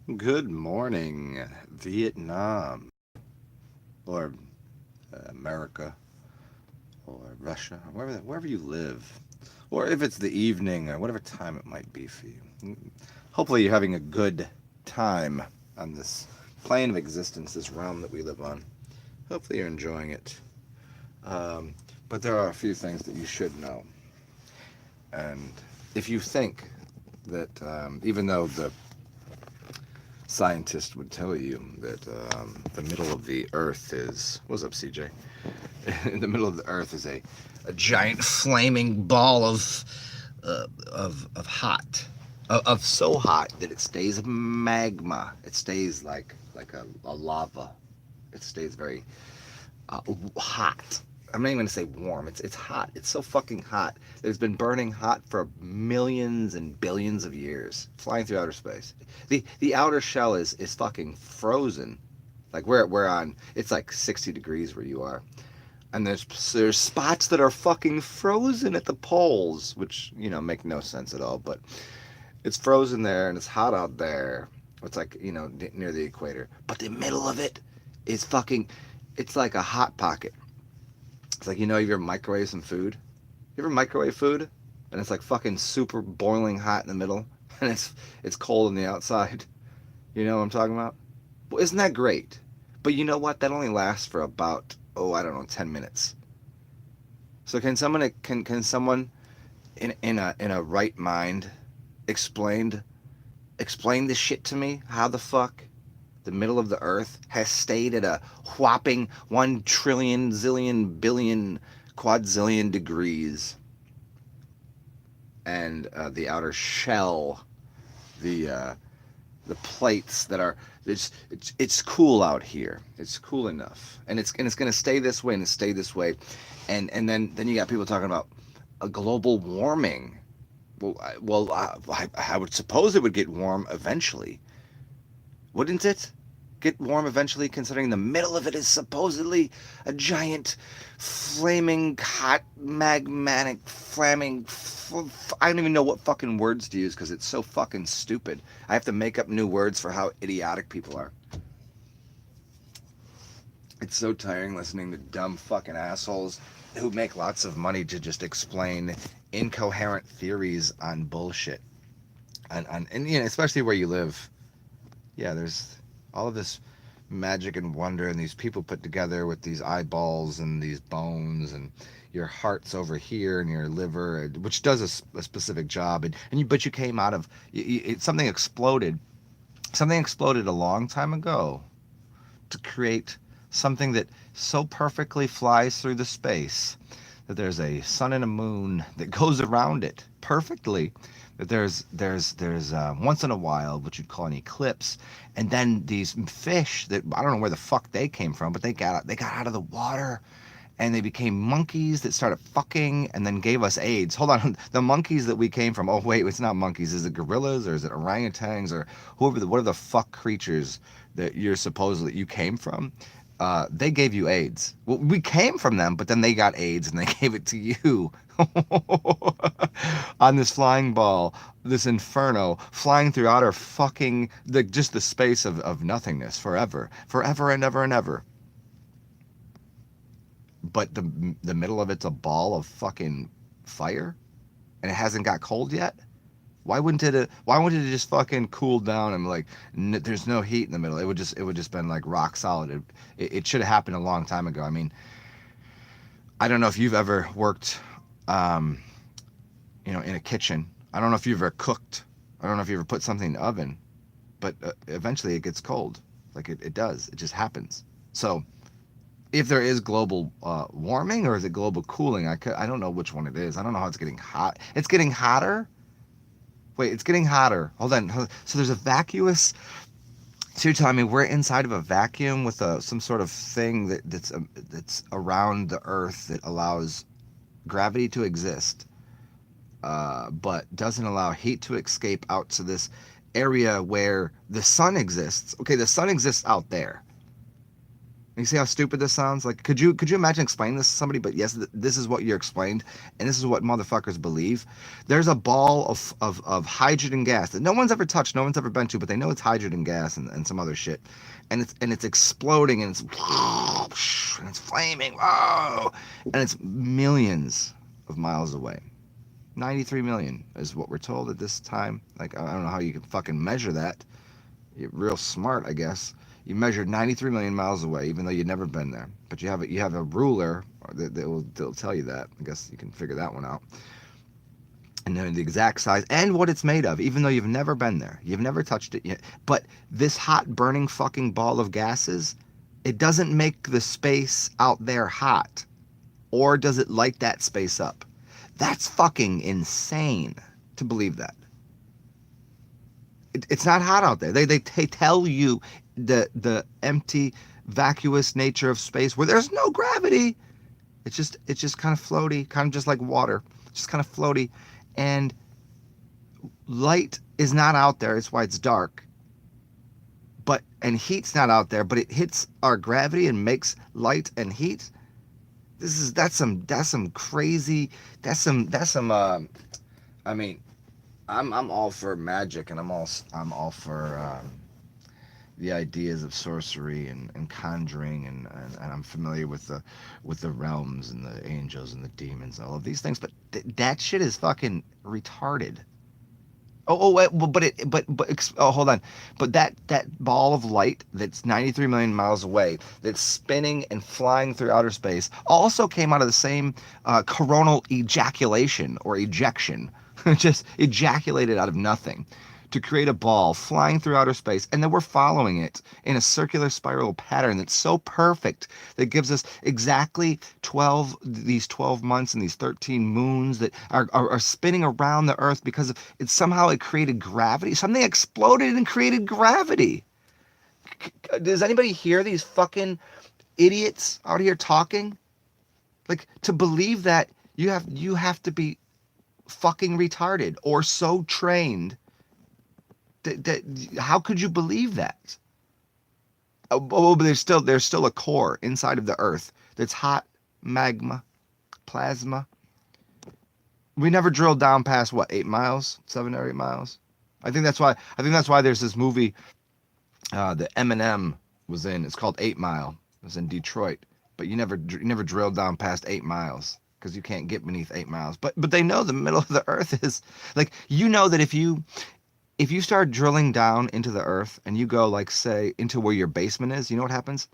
Good morning, Vietnam, or America, or Russia, or wherever you live, or if it's the evening or whatever time it might be for you. Hopefully, you're having a good time on this plane of existence, this realm that we live on. Hopefully, you're enjoying it. Um, but there are a few things that you should know. And if you think that, even though the scientist would tell you that the middle of the earth is, what's up, CJ? In the middle of the earth is a giant flaming ball of hot, of so hot that it stays magma. It stays like a lava. It stays very hot. I'm not even gonna say warm. It's hot. It's so fucking hot. It's been burning hot for millions and billions of years, flying through outer space. The outer shell is fucking frozen. Like we're on. It's like 60 degrees where you are, and there's spots that are fucking frozen at the poles, which make no sense at all. But it's frozen there, and it's hot out there. It's like near the equator, but the middle of it is fucking. It's like a hot pocket. It's like you ever microwave some food. You ever microwave food, and it's like fucking super boiling hot in the middle, and it's cold on the outside. You know what I'm talking about? Well, isn't that great? But you know what? That only lasts for about I don't know, 10 minutes. So can someone in a right mind explained explain this shit to me? How the fuck the middle of the earth has stayed at a whopping 1 trillion zillion billion quadzillion degrees, and the outer shell, the the plates that are it's cool out here. It's cool enough, and it's going to stay this way and stay this way, and then you got people talking about a global warming. I would suppose it would get warm eventually, wouldn't it? Get warm eventually, considering the middle of it is supposedly a giant, flaming, hot, magmatic, flaming. I don't even know what fucking words to use because it's so fucking stupid. I have to make up new words for how idiotic people are. It's so tiring listening to dumb fucking assholes who make lots of money to just explain incoherent theories on bullshit. And especially where you live. Yeah, there's all of this magic and wonder, and these people put together with these eyeballs and these bones, and your heart's over here and your liver, which does a specific job, but you came out of something exploded. Something exploded a long time ago to create something that so perfectly flies through the space that there's a sun and a moon that goes around it perfectly, that there's once in a while what you'd call an eclipse, and then these fish that I don't know where the fuck they came from, but they got out of the water, and they became monkeys that started fucking and then gave us AIDS. Hold on, the monkeys that we came from. Oh wait, it's not monkeys. Is it gorillas or is it orangutans or what are the fuck creatures that you came from? They gave you AIDS. Well, we came from them, but then they got AIDS and they gave it to you on this flying ball, this inferno, flying through outer fucking just the space of nothingness forever, forever and ever and ever. But the middle of it's a ball of fucking fire, and it hasn't got cold yet. Why wouldn't it just fucking cool down and like there's no heat in the middle? It would just been like rock solid. It should have happened a long time ago. I mean, I don't know if you've ever worked, um, in a kitchen. I don't know if you've ever cooked. I don't know if you ever put something in the oven, but eventually it gets cold. Like it does. It just happens. So if there is global warming or is it global cooling, I don't know which one it is. I don't know how it's getting hot. It's getting hotter. Wait, it's getting hotter. Hold on. So there's a vacuous. So you're telling me we're inside of a vacuum with some sort of thing that's around the Earth that allows gravity to exist, but doesn't allow heat to escape out to this area where the sun exists. Okay, the sun exists out there. You see how stupid this sounds? Like, could you imagine explaining this to somebody? But yes, this is what you're explained, and this is what motherfuckers believe. There's a ball of hydrogen gas that no one's ever touched, no one's ever been to, but they know it's hydrogen gas and some other shit, and it's exploding and it's flaming, whoa, and it's millions of miles away. 93 million is what we're told at this time. Like, I don't know how you can fucking measure that. You're real smart, I guess. You measured 93 million miles away, even though you'd never been there. But you have a ruler that'll tell you that. I guess you can figure that one out. And then the exact size and what it's made of, even though you've never been there. You've never touched it yet. But this hot, burning fucking ball of gases, it doesn't make the space out there hot. Or does it light that space up? That's fucking insane to believe that. It's not hot out there. They tell you the empty, vacuous nature of space where there's no gravity. It's just kind of floaty, kind of just like water, just kind of floaty, and light is not out there. It's why it's dark. And heat's not out there, but it hits our gravity and makes light and heat. That's some crazy. I mean, I'm all for magic, and I'm all for the ideas of sorcery and conjuring, and I'm familiar with the realms and the angels and the demons and all of these things. But that shit is fucking retarded. Hold on. But that ball of light that's 93 million miles away, that's spinning and flying through outer space, also came out of the same coronal ejaculation or ejection, just ejaculated out of nothing to create a ball flying through outer space, and then we're following it in a circular spiral pattern that's so perfect that gives us exactly 12 months and these 13 moons that are spinning around the earth because it created gravity. Something exploded and created gravity. Does anybody hear these fucking idiots out here talking? Like, to believe that, you have to be fucking retarded or so trained. How could you believe that? But there's still a core inside of the Earth that's hot, magma, plasma. We never drilled down past what, 8 miles, 7 or 8 miles. I think that's why there's this movie that Eminem was in. It's called 8 Mile. It was in Detroit, but you never drilled down past 8 miles because you can't get beneath 8 miles. But they know the middle of the Earth is like, that if you start drilling down into the earth and you go, like, say, into where your basement is, you know what happens?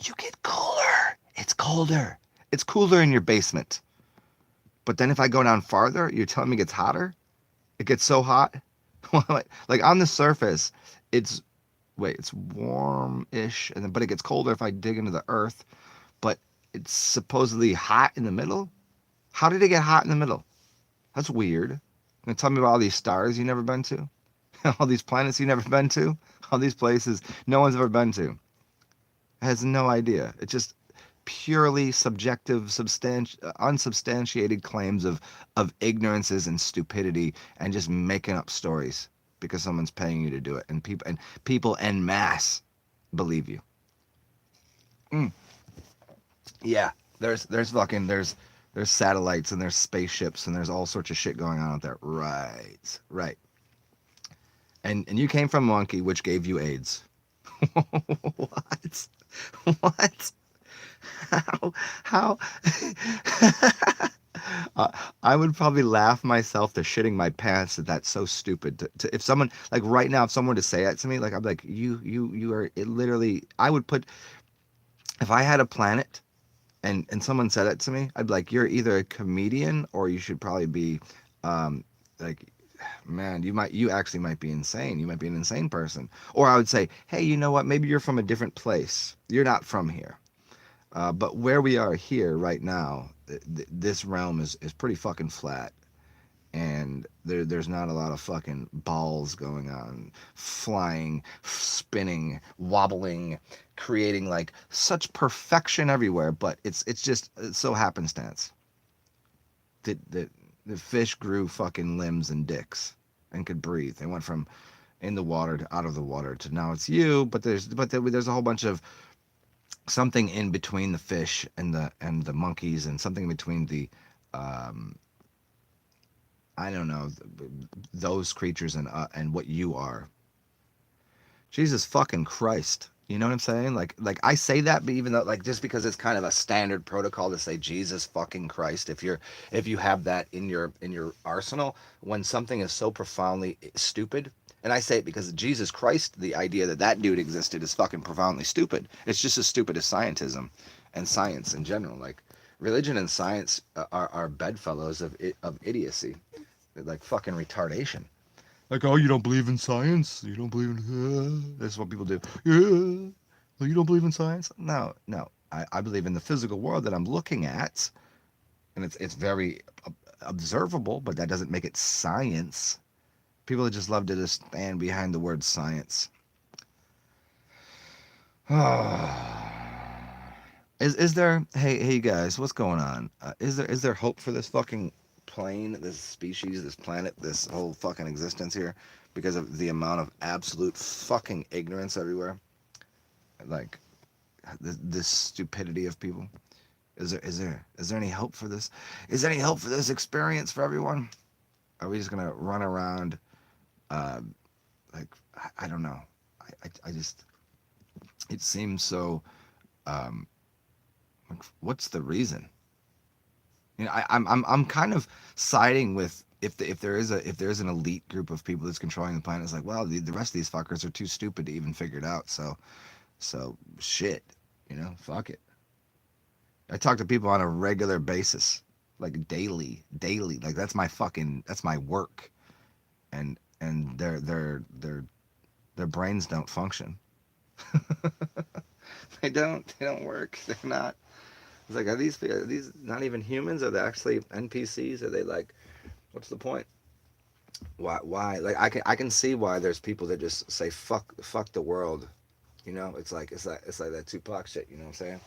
You get cooler. It's colder. It's cooler in your basement. But then if I go down farther, you're telling me it gets hotter? It gets so hot? Like on the surface, it's warm-ish, but it gets colder if I dig into the earth. But it's supposedly hot in the middle? How did it get hot in the middle? That's weird. You gonna tell me about all these stars you never been to? All these planets you've never been to, all these places no one's ever been to. Has no idea. It's just purely subjective, unsubstantiated claims of ignorances and stupidity, and just making up stories because someone's paying you to do it, and people en masse believe you. Yeah, there's satellites and there's spaceships and there's all sorts of shit going on out there. Right. And you came from a monkey, which gave you AIDS. What? What? How? I would probably laugh myself to shitting my pants that that's so stupid. If someone, like right now, if someone were to say that to me, like, I'm like, you are literally, I would put, if I had a planet and someone said it to me, I'd be like, you're either a comedian or you should probably be, like, man, you actually might be insane. You might be an insane person. Or I would say, hey, you know what? Maybe you're from a different place. You're not from here. But where we are here right now, this realm is pretty fucking flat. And there's not a lot of fucking balls going on, flying, spinning, wobbling, creating like such perfection everywhere. But it's so happenstance that the fish grew fucking limbs and dicks and could breathe. They went from in the water to out of the water to now it's you. But there's a whole bunch of something in between the fish and the monkeys, and something in between the um, I don't know, those creatures and what you are. Jesus fucking Christ. You know what I'm saying? Like I say that, but even though, like, just because it's kind of a standard protocol to say Jesus fucking Christ, if you have that in your arsenal, when something is so profoundly stupid, and I say it because Jesus Christ, the idea that that dude existed is fucking profoundly stupid. It's just as stupid as scientism and science in general. Like religion and science are bedfellows of idiocy, like fucking retardation. Like, oh, you don't believe in science? You don't believe in. That's what people do. Yeah. Well, you don't believe in science? No, no. I believe in the physical world that I'm looking at, and it's very observable, but that doesn't make it science. People just love to just stand behind the word science. Is there? Hey guys, what's going on? Is there hope for this fucking plane, this species, this planet, this whole fucking existence here, because of the amount of absolute fucking ignorance everywhere? Like this stupidity of people. Is there any hope for this? Is there any hope for this experience for everyone? Are we just gonna run around? Uh, like I don't know. I just it seems so. Um, like, what's the reason? You know, I'm kind of siding with if there is an elite group of people that's controlling the planet. It's like, well, the rest of these fuckers are too stupid to even figure it out. So shit, fuck it. I talk to people on a regular basis, like daily. Like that's my work, and their brains don't function. They don't work. They're not. It's like, are these not even humans? Are they actually NPCs? Are they like, what's the point? Why? Like I can see why there's people that just say fuck the world. It's like that Tupac shit. You know what I'm saying?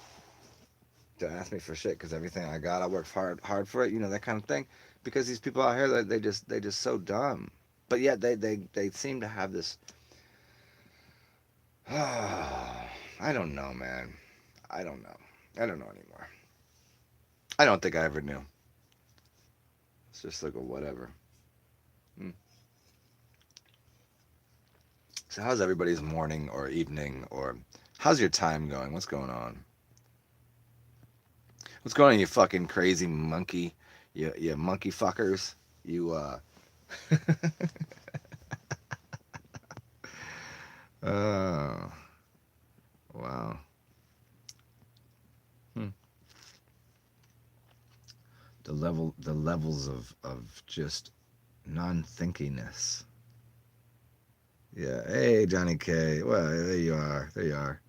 Don't ask me for shit because everything I got, I worked hard for it. That kind of thing. Because these people out here, they just so dumb. But yet they seem to have this. I don't know, man. I don't know. I don't know anymore. I don't think I ever knew. It's just like a whatever. Hmm. So how's everybody's morning or evening, or how's your time going? What's going on? What's going on, you fucking crazy monkey? You monkey fuckers. You Oh, wow. Hmm. The levels of just non-thinkingness. Yeah. Hey, Johnny K. Well, there you are. There you are.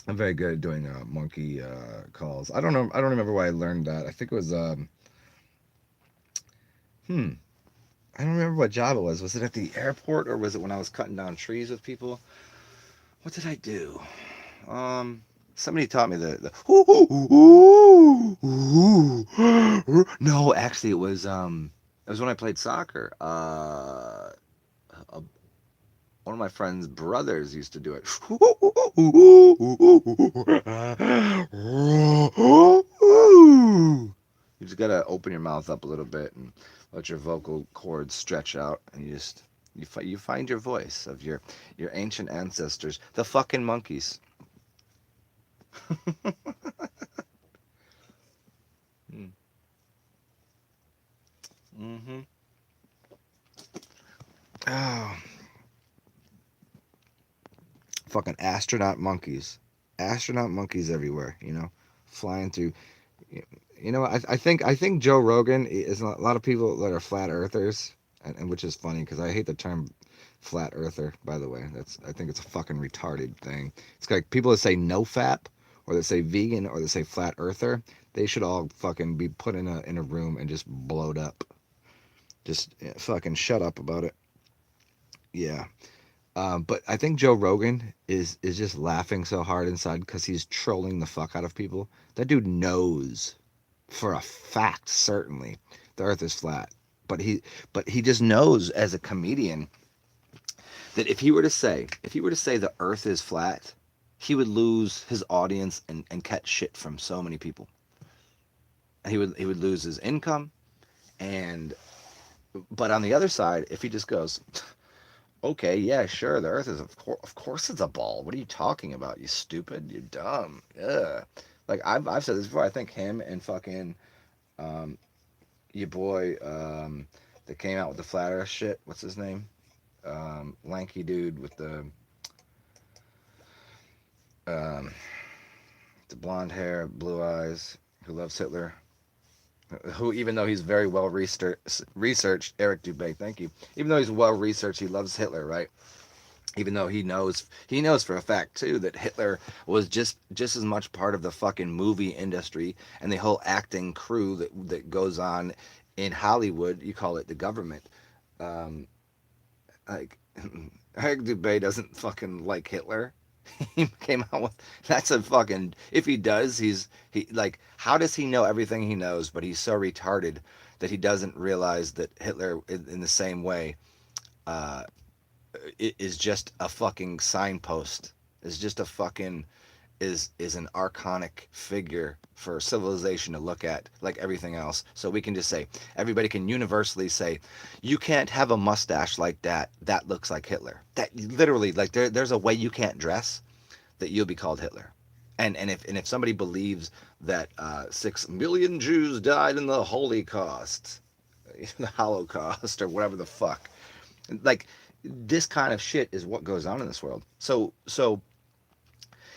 I'm very good at doing monkey calls. I don't know. I don't remember why I learned that. I think it was hmm. I don't remember what job it was. Was it at the airport or was it when I was cutting down trees with people? What did I do? Somebody taught me the no, actually it was when I played soccer. One of my friend's brothers used to do it. You just gotta open your mouth up a little bit and let your vocal cords stretch out, and you find your voice of your ancient ancestors, the fucking monkeys. Mm-hmm. Oh, fucking astronaut monkeys everywhere. Flying through. I think Joe Rogan is a lot of people that are flat earthers, and which is funny because I hate the term flat earther. By the way, I think it's a fucking retarded thing. It's like people that say no fap, or that say vegan, or that say flat earther. They should all fucking be put in a room and just blowed up. Just fucking shut up about it. Yeah. But I think Joe Rogan is just laughing so hard inside because he's trolling the fuck out of people. That dude knows for a fact, certainly, the Earth is flat. But he just knows as a comedian that if he were to say the Earth is flat, he would lose his audience and catch shit from so many people. He would lose his income, and but on the other side, if he just goes, okay, yeah, sure, the Earth is of course it's a ball. What are you talking about? You stupid, you're dumb. Ugh. Like I've said this before. I think him and fucking um, your boy that came out with the flat Earth shit. What's his name? Lanky dude with um, the blonde hair, blue eyes, who loves Hitler. Who, even though he's very well researched, Eric Dubay, thank you. Even though he's well researched, he loves Hitler, right? Even though he knows for a fact too that Hitler was just as much part of the fucking movie industry and the whole acting crew that goes on in Hollywood. You call it the government. Um, like Eric Dubay doesn't fucking like Hitler. He came out with that's a fucking if he does he like how does he know everything he knows but he's so retarded that he doesn't realize that Hitler in the same way uh is just a fucking signpost, is just a fucking is an archonic figure for civilization to look at like everything else. So we can just say everybody can universally say you can't have a mustache like that, that looks like Hitler. That literally like there's a way you can't dress that you'll be called Hitler. And if somebody believes that 6 million Jews died in the Holocaust, the Holocaust or whatever the fuck, like this kind of shit is what goes on in this world. So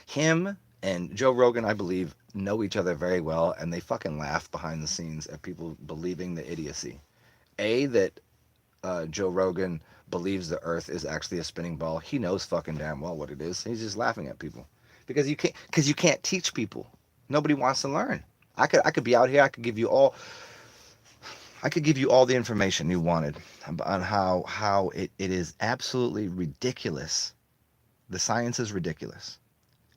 him and Joe Rogan, I believe, know each other very well, and they fucking laugh behind the scenes at people believing the idiocy. That Joe Rogan believes the Earth is actually a spinning ball. He knows fucking damn well what it is. He's just laughing at people because you can't teach people. Nobody wants to learn. I could be out here. I could give you all the information you wanted on how it is absolutely ridiculous. The science is ridiculous,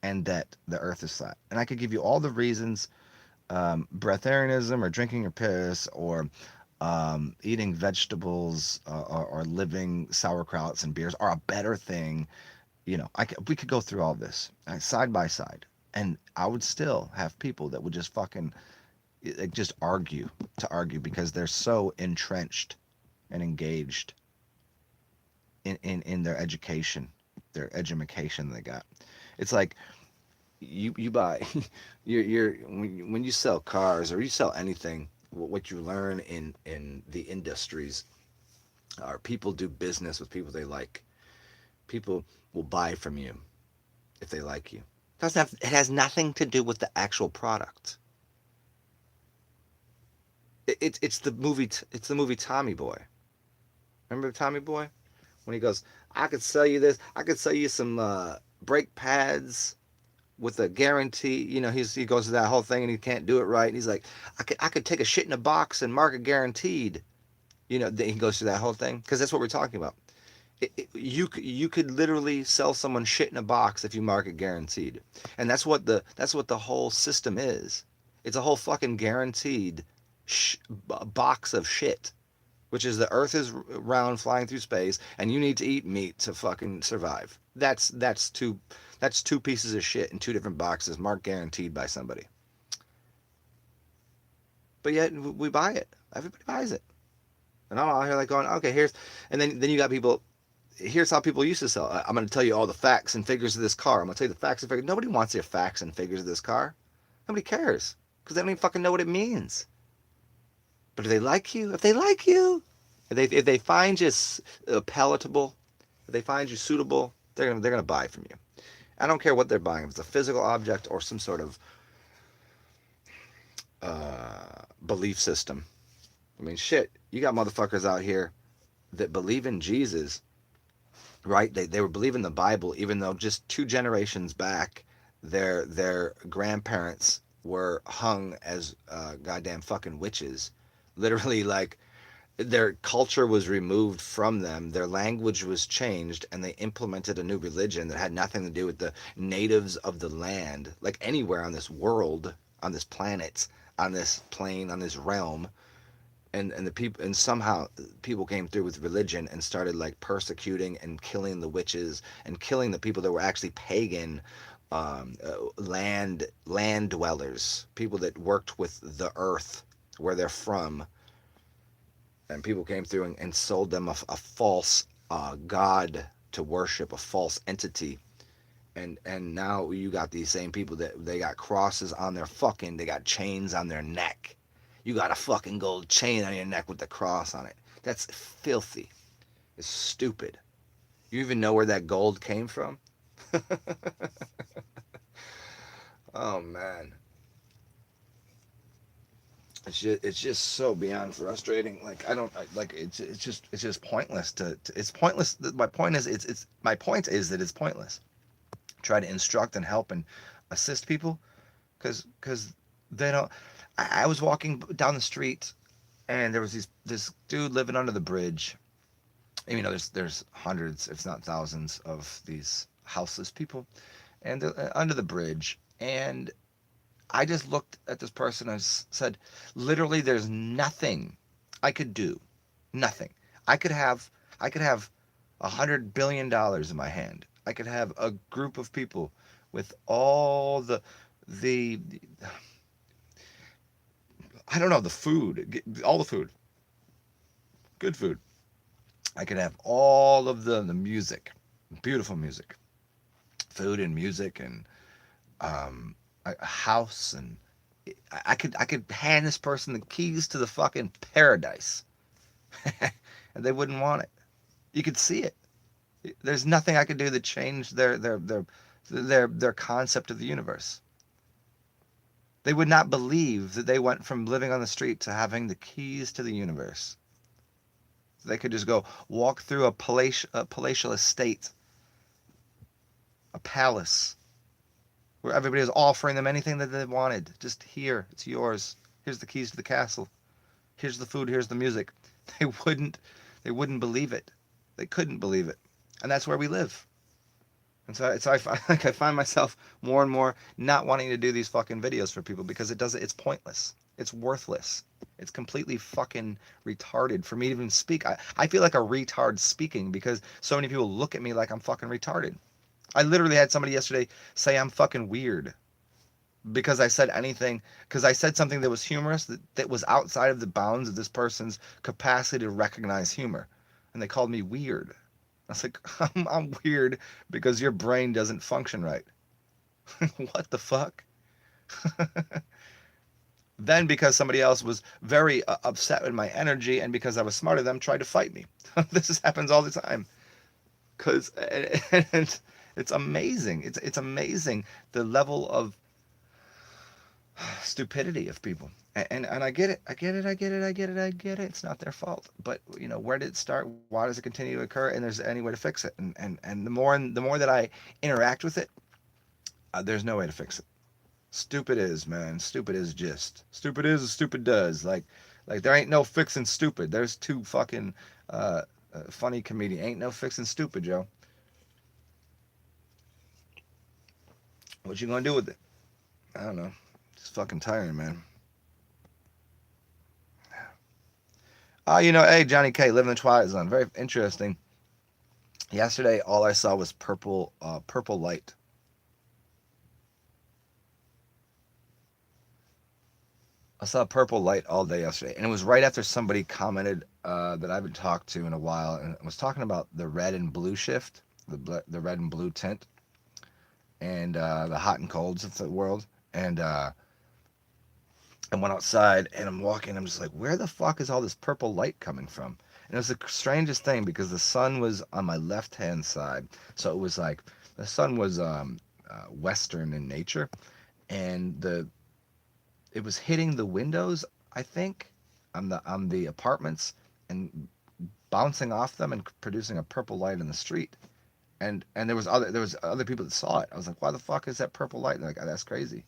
and that the Earth is flat. And I could give you all the reasons. Breatharianism or drinking your piss or eating vegetables or living sauerkrauts and beers are a better thing. We could go through all this side by side, and I would still have people that would just fucking just argue because they're so entrenched and engaged in their education, their edumacation they got. It's like you buy you're when you sell cars or you sell anything, what you learn in the industries are people do business with people they like. People will buy from you if they like you. It has nothing to do with the actual product. It's the movie Tommy Boy. Remember Tommy Boy when he goes, I could sell you this. I could sell you some brake pads with a guarantee. He goes to that whole thing and he can't do it right. And he's like, I could take a shit in a box and mark it guaranteed. He goes through that whole thing because that's what we're talking about. You could literally sell someone shit in a box if you mark it guaranteed, and that's what the whole system is. It's a whole fucking guaranteed box of shit, which is the Earth is round, flying through space, and you need to eat meat to fucking survive. That's two pieces of shit in two different boxes, marked guaranteed by somebody. But yet we buy it. Everybody buys it, and I'm out here like going, okay, and then you got people. Here's how people used to sell. I'm going to tell you all the facts and figures of this car. I'm going to tell you the facts and figures. Nobody wants your facts and figures of this car. Nobody cares because they don't even fucking know what it means. But if they like you, if they find you palatable, if they find you suitable, they're gonna buy from you. I don't care what they're buying. If it's a physical object or some sort of belief system. I mean, shit. You got motherfuckers out here that believe in Jesus, right? They were believing the Bible, even though just 2 generations back, their grandparents were hung as goddamn fucking witches, literally like their culture was removed from them, their language was changed, and they implemented a new religion that had nothing to do with the natives of the land, like anywhere on this world, on this planet, on this plane, on this realm. And the people, and somehow people came through with religion and started like persecuting and killing the witches and killing the people that were actually pagan, land dwellers, people that worked with the earth where they're from. And people came through and sold them a false god to worship, a false entity. And now you got these same people that they got crosses on their fucking, they got chains on their neck. You got a fucking gold chain on your neck with the cross on it. That's filthy. It's stupid. You even know where that gold came from? Oh man, it's just so beyond frustrating. Like I don't like it's just pointless to it's pointless. My point is it's my point is that it's pointless. Try to instruct and help and assist people because they don't. I was walking down the street and there was this dude living under the bridge. And, there's hundreds, if not thousands, of these houseless people, and they're under the bridge. And I just looked at this person and said, literally, there's nothing I could do. Nothing. I could have $100 billion in my hand. I could have a group of people with all the I don't know, the food, all the food, good food. I could have all of the music, beautiful music, food and music, and a house, and I could hand this person the keys to the fucking paradise, and they wouldn't want it. You could see it. There's nothing I could do to change their concept of the universe. They would not believe that they went from living on the street to having the keys to the universe. They could just go walk through a palatial estate, a palace, where everybody was offering them anything that they wanted. Just here, it's yours. Here's the keys to the castle. Here's the food. Here's the music. They wouldn't. They wouldn't believe it. They couldn't believe it, and that's where we live. And so I find myself more and more not wanting to do these fucking videos for people because it's pointless. It's worthless. It's completely fucking retarded for me to even speak. I feel like a retard speaking because so many people look at me like I'm fucking retarded. I literally had somebody yesterday say I'm fucking weird because I said anything, because I said something that was humorous that was outside of the bounds of this person's capacity to recognize humor. And they called me weird. I was like, I'm weird because your brain doesn't function right. What the fuck? Then because somebody else was very upset with my energy and because I was smarter than them, tried to fight me. This happens all the time. Cause and it's amazing. It's amazing the level of stupidity of people. And I get it. I get it. I get it. I get it. I get it. It's not their fault. But where did it start? Why does it continue to occur? And there's any way to fix it. And the more that I interact with it, there's no way to fix it. Stupid is, man. Stupid is just. Stupid is as stupid does. Like there ain't no fixing stupid. There's two fucking funny comedian. Ain't no fixing stupid, Joe. What you gonna do with it? I don't know. Just fucking tiring, man. Hey, Johnny K, living in the Twilight Zone. Very interesting. Yesterday, all I saw was purple light. I saw purple light all day yesterday, and it was right after somebody commented that I haven't talked to in a while, and was talking about the red and blue shift, the red and blue tint, and the hot and colds of the world. And I went outside, and I'm walking. I'm just like, where the fuck is all this purple light coming from? And it was the strangest thing because the sun was on my left hand side, so it was like the sun was western in nature, and it was hitting the windows, I think, on the apartments, and bouncing off them and producing a purple light in the street. And there was other people that saw it. I was like, why the fuck is that purple light? And they're like, oh, that's crazy.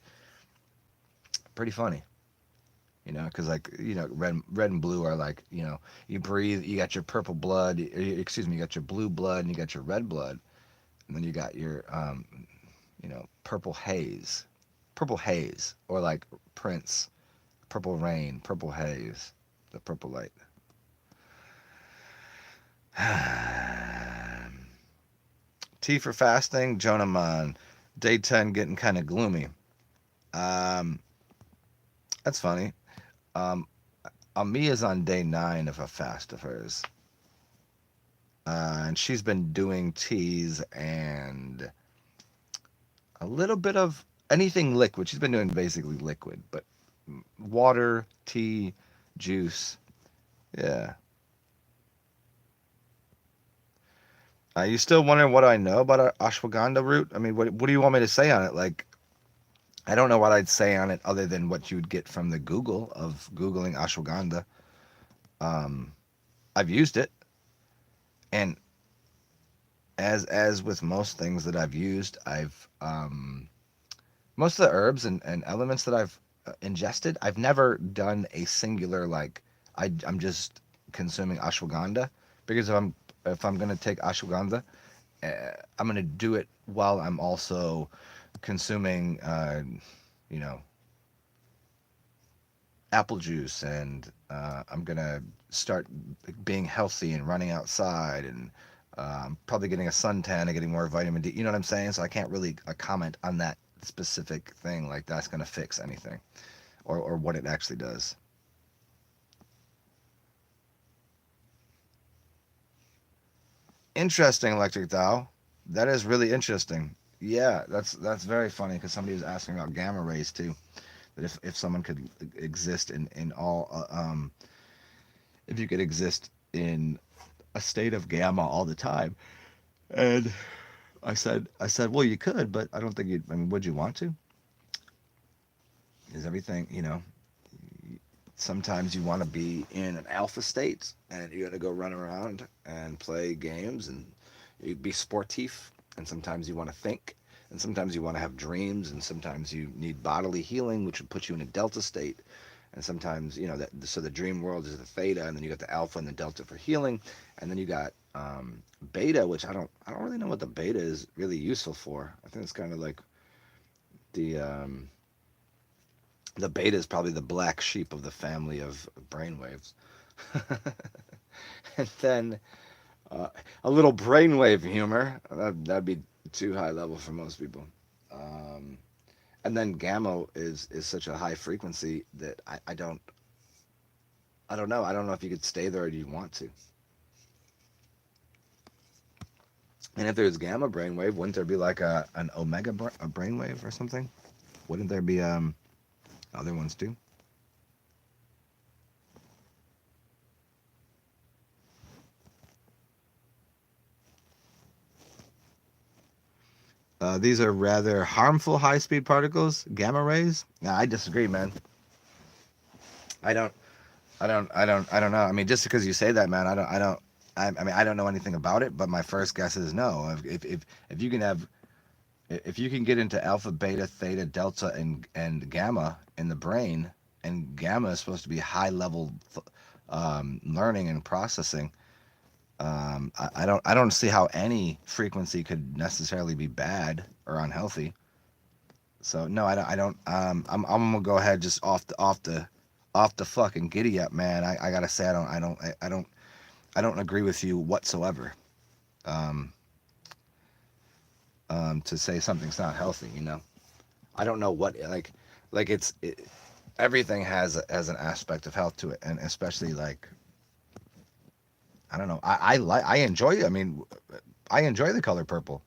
Pretty funny. Because like red and blue are like you breathe, you got your purple blood, excuse me, you got your blue blood and you got your red blood, and then you got your purple haze, or like Prince, purple rain, purple haze, the purple light. Tea for fasting, Jonaman. Day 10 getting kind of gloomy. Um, that's funny. Um, Amia's on day 9 of a fast of hers. And she's been doing teas and a little bit of anything liquid. She's been doing basically liquid, but water, tea, juice. Yeah. You still wondering what I know about our ashwagandha root? I mean, what do you want me to say on it? Like, I don't know what I'd say on it other than what you'd get from the Google of Googling ashwagandha. Um, I've used it, and as with most things that I've used, I've most of the herbs and elements that I've ingested, I've never done a singular like I'm just consuming ashwagandha, because if I'm gonna take ashwagandha, uh, I'm gonna do it while I'm also consuming you know apple juice, and I'm gonna start being healthy and running outside, and probably getting a suntan and getting more vitamin D. You know what I'm saying? So I can't really comment on that specific thing like that's gonna fix anything, or what it actually does. Interesting, Electric Thou. That is really interesting. Yeah, that's very funny, because somebody was asking about gamma rays too. That if someone could exist in all if you could exist in a state of gamma all the time. And I said, well, you could, but I don't think you. I mean, would you want to? Is everything, sometimes you want to be in an alpha state, and you're gonna go run around and play games, and you be sportif. And sometimes you want to think, and sometimes you want to have dreams, and sometimes you need bodily healing, which would put you in a delta state. And sometimes, that so the dream world is the theta, and then you got the alpha and the delta for healing, and then you got beta, which I don't really know what the beta is really useful for. I think it's kind of like the the beta is probably the black sheep of the family of brainwaves. And then uh, a little brainwave humor, that'd be too high level for most people. Um, and then gamma is such a high frequency that I don't know. I don't know if you could stay there, or do you want to? And if there's gamma brainwave, wouldn't there be like an omega a brainwave or something? Wouldn't there be other ones too? These are rather harmful high-speed particles, gamma rays. Nah, I disagree, man. I don't, I don't know. I mean, just because you say that, man, I don't. I mean, I don't know anything about it, but my first guess is no. If you can have, if you can get into alpha, beta, theta, delta, and gamma in the brain, and gamma is supposed to be high level learning and processing. I don't see how any frequency could necessarily be bad or unhealthy. So no, I don't. I'm gonna go ahead just off the fucking giddy up, man. I gotta say I don't agree with you whatsoever. Um, to say something's not healthy, I don't know what like everything has an aspect of health to it, and especially like I don't know. I enjoy it. I mean, I enjoy the color purple.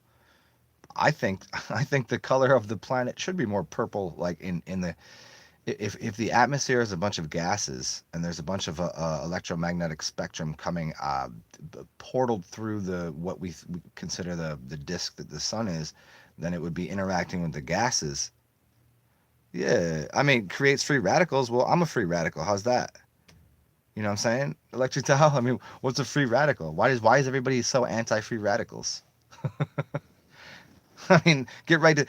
I think I think the color of the planet should be more purple, like in the if the atmosphere is a bunch of gases, and there's a bunch of electromagnetic spectrum coming portaled through the what we consider the disk that the sun is, then it would be interacting with the gases. Yeah, I mean, creates free radicals. Well, I'm a free radical. How's that? You know what I'm saying? Electric Tao. I mean, what's a free radical? Why is everybody so anti free radicals? I mean, get right to,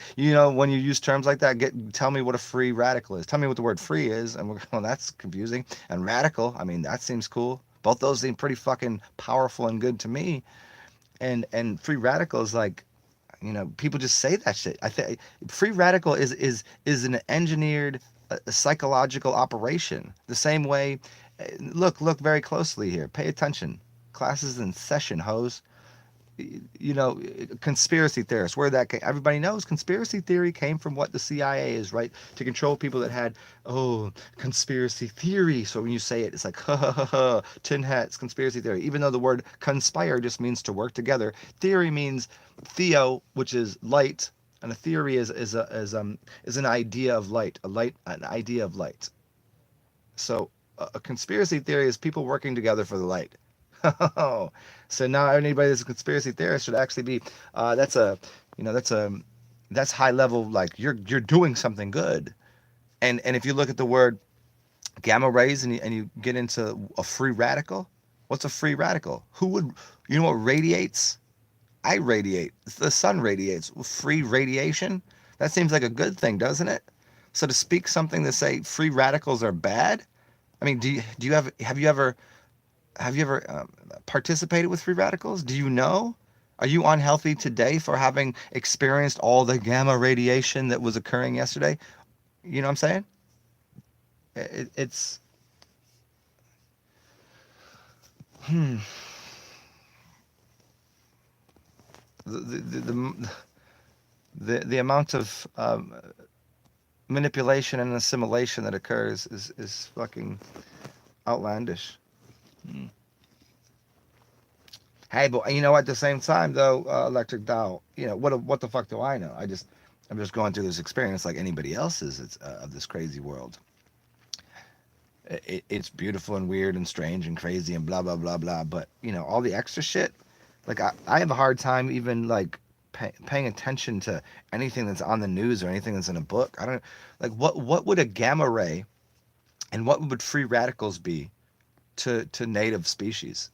when you use terms like that, tell me what a free radical is. Tell me what the word free is, and we're well, that's confusing. And radical, I mean, that seems cool. Both those seem pretty fucking powerful and good to me. And free radical is like, people just say that shit. I think free radical is an engineered psychological operation. The same way, look very closely here. Pay attention. Classes in session, hose. Conspiracy theorists, where that came, everybody knows conspiracy theory came from what the CIA is, right? To control people that had, oh, conspiracy theory. So when you say it, it's like, ha ha ha ha, tin hats, conspiracy theory. Even though the word conspire just means to work together, theory means theo, which is light, and a theory is an idea of light, an idea of light. So a conspiracy theory is people working together for the light. Oh, so now anybody that's a conspiracy theorist should actually be. That's a, you know, that's a, that's high level. Like you're doing something good. And if you look at the word gamma rays and you get into a free radical, what's a free radical? Who would, what radiates? I radiate. The sun radiates. Free radiation. That seems like a good thing, doesn't it? So to speak something to say free radicals are bad. I mean, do you have you ever participated with free radicals? Do you know? Are you unhealthy today for having experienced all the gamma radiation that was occurring yesterday? You know what I'm saying? It's hmm, the amount of manipulation and assimilation that occurs is fucking outlandish. Hmm. Hey, but at the same time though, Electric Doll, what the fuck do I know? I'm just going through this experience like anybody else is. It's of this crazy world. It's beautiful and weird and strange and crazy and blah blah blah blah. But all the extra shit, like I have a hard time even like paying attention to anything that's on the news or anything that's in a book. I don't like what would a gamma ray and what would free radicals be to native species,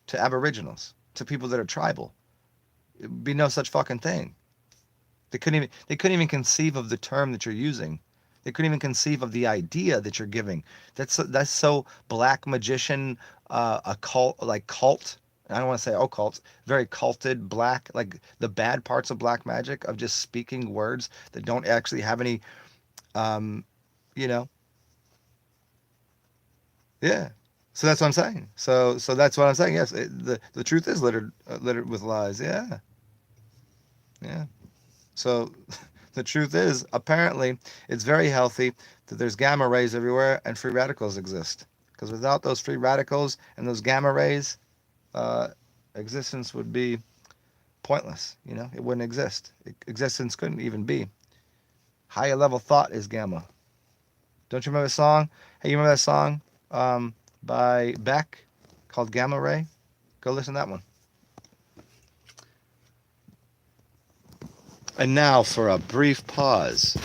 to aboriginals, to people that are tribal. It'd be no such fucking thing. They couldn't even conceive of the term that you're using. They couldn't even conceive of the idea that you're giving. That's so black magician, a cult, like cult. I don't want to say occult, very culted black, like the bad parts of black magic of just speaking words that don't actually have any, um, you know, yeah. So that's what I'm saying. So that's what I'm saying. Yes, the truth is littered with lies. Yeah, yeah. So the truth is, apparently, it's very healthy that there's gamma rays everywhere and free radicals exist. Because without those free radicals and those gamma rays, uh, existence would be pointless. It wouldn't exist. Existence couldn't even be. Higher level thought is gamma. Don't you remember the song? Hey, you remember that song by Beck called Gamma Ray? Go listen to that one. And now for a brief pause.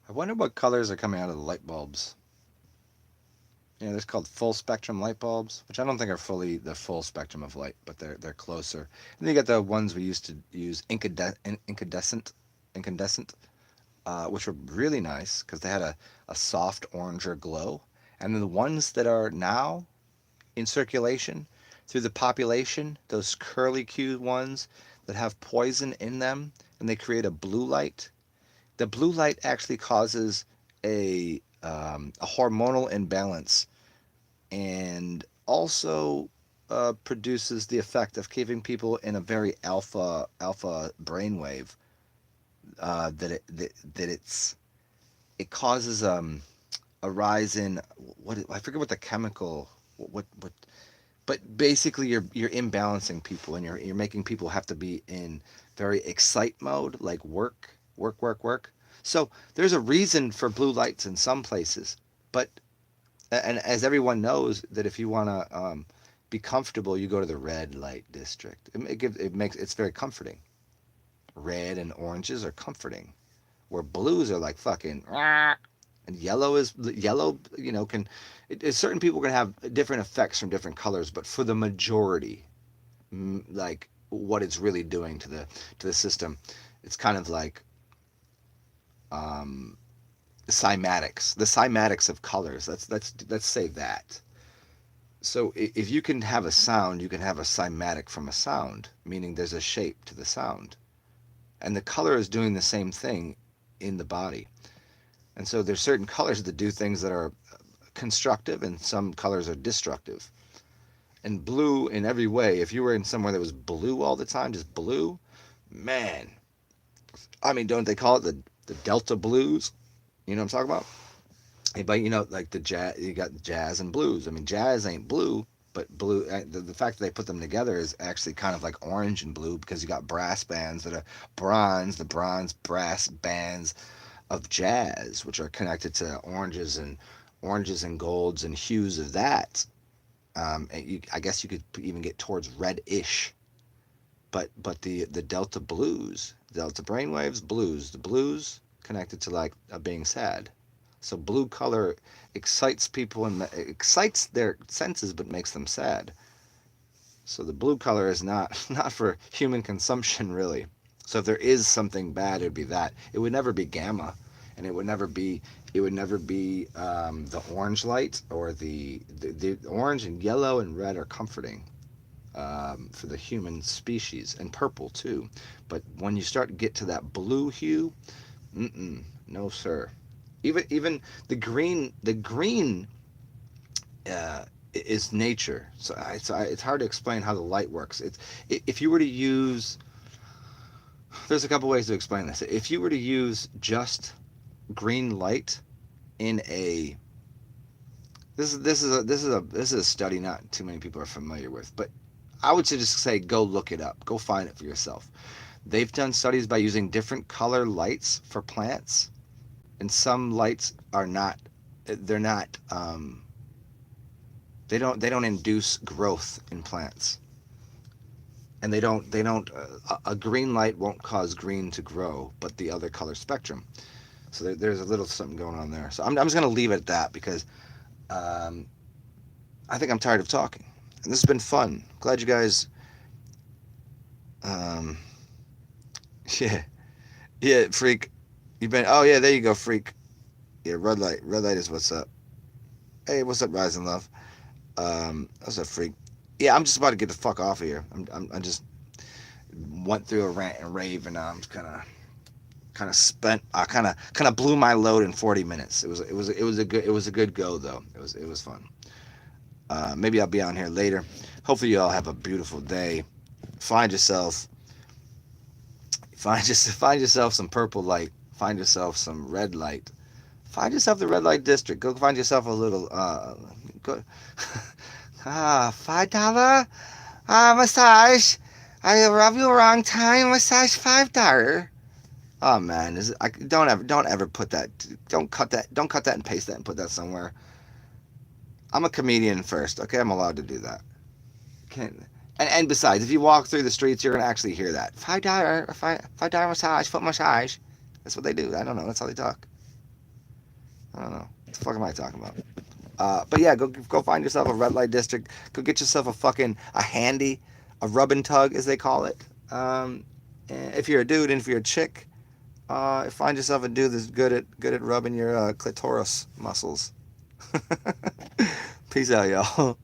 I wonder what colors are coming out of the light bulbs. Yeah, there's called full spectrum light bulbs, which I don't think are fully the full spectrum of light, but they're closer. And then you got the ones we used to use incandescent, which were really nice because they had a soft oranger glow. And then the ones that are now in circulation through the population, those curly Q ones that have poison in them, and they create a blue light. The blue light actually causes a hormonal imbalance and also produces the effect of keeping people in a very alpha brainwave. It causes a rise in what I forget what the chemical what but basically you're imbalancing people and you're making people have to be in very excite mode, like work. So there's a reason for blue lights in some places, but and as everyone knows that if you want to be comfortable, you go to the red light district. It's very comforting. Red and oranges are comforting, where blues are like fucking and yellow. You know, certain people are gonna have different effects from different colors, but for the majority, like what it's really doing to the system, it's kind of like um, the cymatics of colors. Let's say that. So if you can have a sound, you can have a cymatic from a sound, meaning there's a shape to the sound, and the color is doing the same thing in the body. And so there's certain colors that do things that are constructive, and some colors are destructive. And blue in every way, if you were in somewhere that was blue all the time, just blue, man. I mean, don't they call it the Delta blues? You know what I'm talking about? But you know, like the jazz, you got jazz and blues. I mean, jazz ain't blue, but blue. The fact that they put them together is actually kind of like orange and blue because you got brass bands that are bronze, the bronze brass bands of jazz, which are connected to oranges and golds and hues of that. I guess you could even get towards reddish, but the delta blues, delta brainwaves, blues, the blues connected to like being sad. So blue color excites people and excites their senses, but makes them sad. So the blue color is not for human consumption really. So if there is something bad, it would be that. It would never be gamma, and it would never be the orange light or the orange and yellow and red are comforting for the human species, and purple too. But when you start to get to that blue hue, no sir. Even the green is nature. So it's hard to explain how the light works. If you were to use, there's a couple ways to explain this. If you were to use just green light in a this is a study not too many people are familiar with, but I would just say go look it up, go find it for yourself. They've done studies by using different color lights for plants, and some lights are not they're not they don't induce growth in plants, and they don't a green light won't cause green to grow, but the other color spectrum. So there's a little something going on there. So I'm just going to leave it at that because um, I think I'm tired of talking, and this has been fun. Glad you guys um, yeah, yeah, freak. You've been, oh yeah, there you go, freak. Yeah, red light is what's up. Hey, what's up, Rising Love? What's up, freak? Yeah, I'm just about to get the fuck off of here. I just went through a rant and rave, and I'm kind of spent. I kind of blew my load in 40 minutes. It was a good go though. It was fun. Maybe I'll be on here later. Hopefully you all have a beautiful day. Find yourself find yourself some purple light. Find yourself some red light. Find yourself the red light district. Go find yourself a little go $5 massage. I rub you wrong time massage $5. Oh man, don't ever put that. Don't cut that and paste that and put that somewhere. I'm a comedian first, okay? I'm allowed to do that. Can't. And besides, if you walk through the streets, you're gonna actually hear that $5 massage, foot massage. That's what they do. I don't know. That's how they talk. I don't know. What the fuck am I talking about? But yeah, go find yourself a red light district. Go get yourself a handy, a rub and tug as they call it. If you're a dude and if you're a chick, find yourself a dude that's good at rubbing your clitoris muscles. Peace out, y'all.